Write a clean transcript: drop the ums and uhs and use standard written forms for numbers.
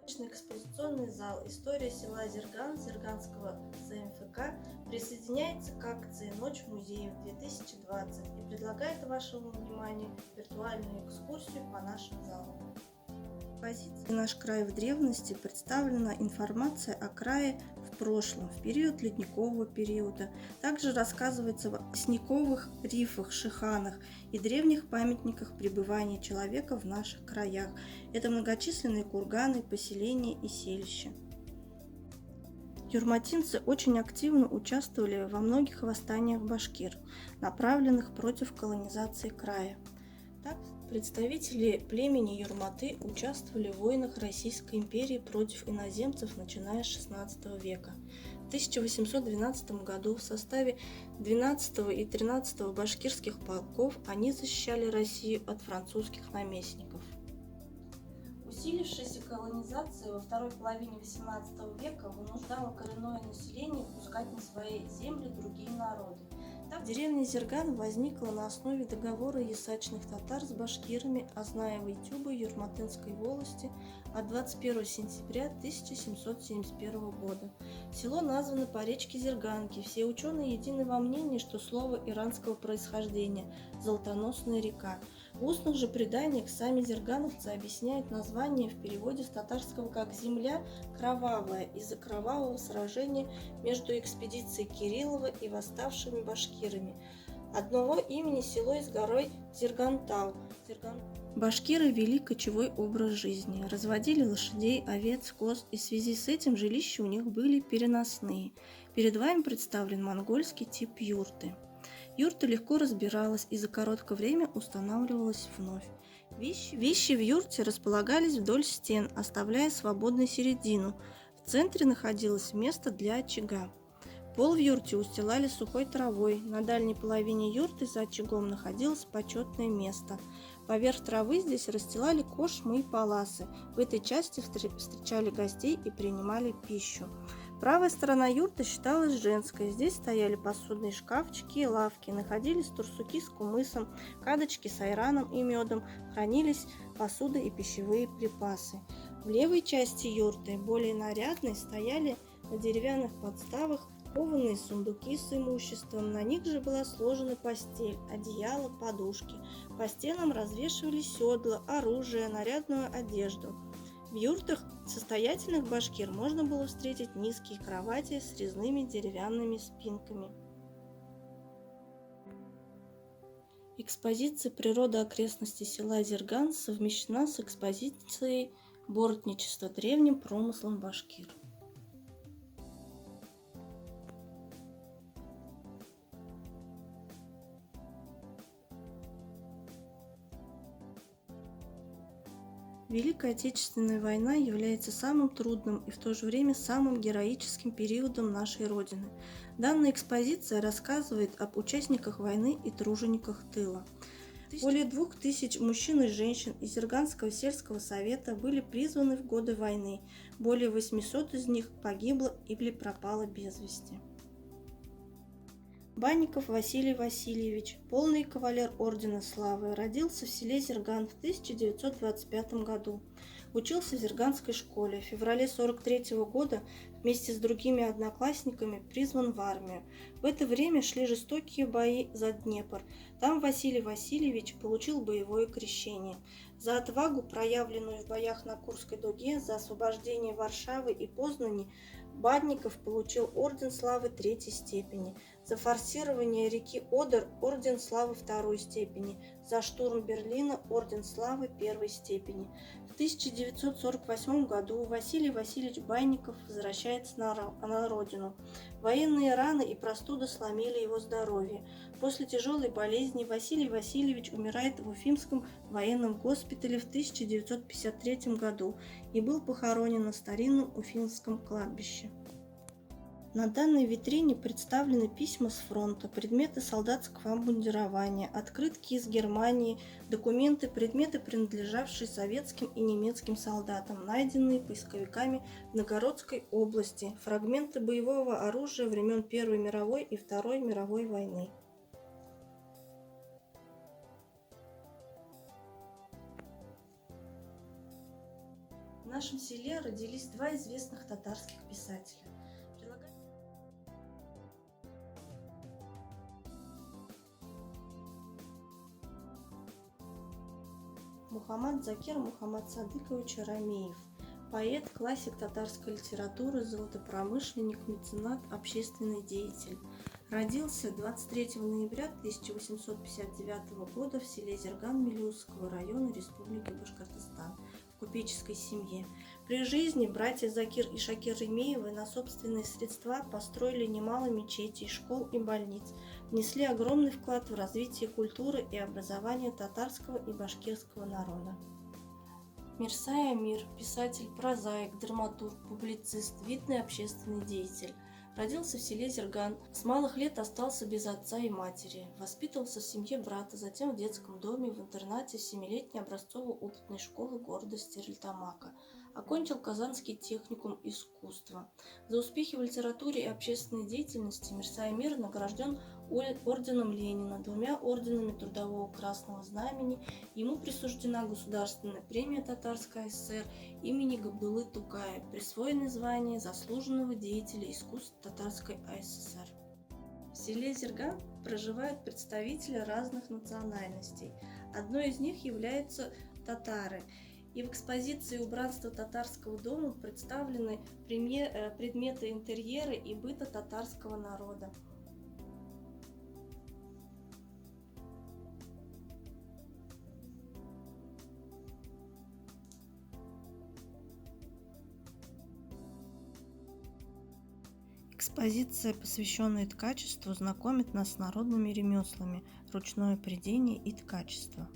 Экспозиционный зал «История села Зерган» Зерганского ЗМФК присоединяется к акции «Ночь музеев 2020» и предлагает вашему вниманию виртуальную экскурсию по нашим залам. В экспозиции «Наш край в древности» представлена информация о крае в прошлом, в период ледникового периода. Также рассказывается о снеговых рифах, шиханах и древних памятниках пребывания человека в наших краях. Это многочисленные курганы, поселения и селища. Юрматинцы очень активно участвовали во многих восстаниях башкир, направленных против колонизации края. Так, представители племени Юрматы участвовали в войнах Российской империи против иноземцев, начиная с XVI века. В 1812 году в составе 12 и 13 башкирских полков они защищали Россию от французских наместников. Усилившаяся колонизация во второй половине XVIII века вынуждала коренное население пускать на свои земли другие народы. Так, деревня Зерган возникла на основе договора ясачных татар с башкирами Ознаевой Тюбы Юрматынской волости от 21 сентября 1771 года. Село названо по речке Зерганки. Все ученые едины во мнении, что слово иранского происхождения – «золотоносная река». В устных же преданиях сами зергановцы объясняют название в переводе с татарского как «земля кровавая» из-за кровавого сражения между экспедицией Кириллова и восставшими башкирами. Одного имени село и с горой Зергантау. Башкиры вели кочевой образ жизни, разводили лошадей, овец, коз, и в связи с этим жилища у них были переносные. Перед вами представлен монгольский тип юрты. Юрта легко разбиралась и за короткое время устанавливалась вновь. Вещи в юрте располагались вдоль стен, оставляя свободной середину. В центре находилось место для очага. Пол в юрте устилали сухой травой. На дальней половине юрты за очагом находилось почетное место. Поверх травы здесь расстилали кошмы и паласы. В этой части встречали гостей и принимали пищу. Правая сторона юрты считалась женской. Здесь стояли посудные шкафчики и лавки, находились турсуки с кумысом, кадочки с айраном и медом, хранились посуда и пищевые припасы. В левой части юрты, более нарядной, стояли на деревянных подставах кованые сундуки с имуществом. На них же была сложена постель, одеяло, подушки. По стенам развешивали седла, оружие, нарядную одежду. В юртах состоятельных башкир можно было встретить низкие кровати с резными деревянными спинками. Экспозиция «Природа окрестностей села Зерган» совмещена с экспозицией «Бортничество древним промыслом башкир». Великая Отечественная война является самым трудным и в то же время самым героическим периодом нашей Родины. Данная экспозиция рассказывает об участниках войны и тружениках тыла. Более 2000 мужчин и женщин из Зерганского сельского совета были призваны в годы войны. Более 800 из них погибло или пропало без вести. Банников Василий Васильевич, полный кавалер Ордена Славы, родился в селе Зерган в 1925 году. Учился в Зерганской школе. В феврале 1943 года вместе с другими одноклассниками призван в армию. В это время шли жестокие бои за Днепр. Там Василий Васильевич получил боевое крещение. За отвагу, проявленную в боях на Курской дуге, за освобождение Варшавы и Познани, Банников получил Орден Славы 3-й степени. За форсирование реки Одер – Орден Славы 2-й степени. За штурм Берлина – Орден Славы 1-й степени. В 1948 году Василий Васильевич Банников возвращается на родину. Военные раны и простуда сломили его здоровье. После тяжелой болезни Василий Васильевич умирает в Уфимском военном госпитале в 1953 году и был похоронен на старинном Уфимском кладбище. На данной витрине представлены письма с фронта, предметы солдатского обмундирования, открытки из Германии, документы, предметы, принадлежавшие советским и немецким солдатам, найденные поисковиками в Новгородской области, фрагменты боевого оружия времен Первой мировой и Второй мировой войны. В нашем селе родились два известных татарских писателя. Мухаммад Закир Мухаммад Садыкович Арамеев. Поэт, классик татарской литературы, золотопромышленник, меценат, общественный деятель. Родился 23 ноября 1859 года в селе Зерган Мелеузского района Республики Башкортостан в купеческой семье. При жизни братья Закир и Шакир Ремеевы на собственные средства построили немало мечетей, школ и больниц, внесли огромный вклад в развитие культуры и образования татарского и башкирского народа. Мирсай Амир – писатель, прозаик, драматург, публицист, видный общественный деятель. Родился в селе Зерган, с малых лет остался без отца и матери, воспитывался в семье брата, затем в детском доме, в интернате 7-летней образцово-опытной школы города Стерлитамака. Окончил Казанский техникум искусства. За успехи в литературе и общественной деятельности Мирсай Амир награжден орденом Ленина, 2 орденами Трудового Красного Знамени. Ему присуждена государственная премия Татарской ССР имени Габдуллы Тукая, присвоено звание заслуженного деятеля искусств Татарской АССР. В селе Зерган проживают представители разных национальностей. Одной из них являются татары. И в экспозиции убранства татарского дома представлены предметы интерьера и быта татарского народа. Экспозиция, посвященная ткачеству, знакомит нас с народными ремеслами, ручное прядение и ткачество.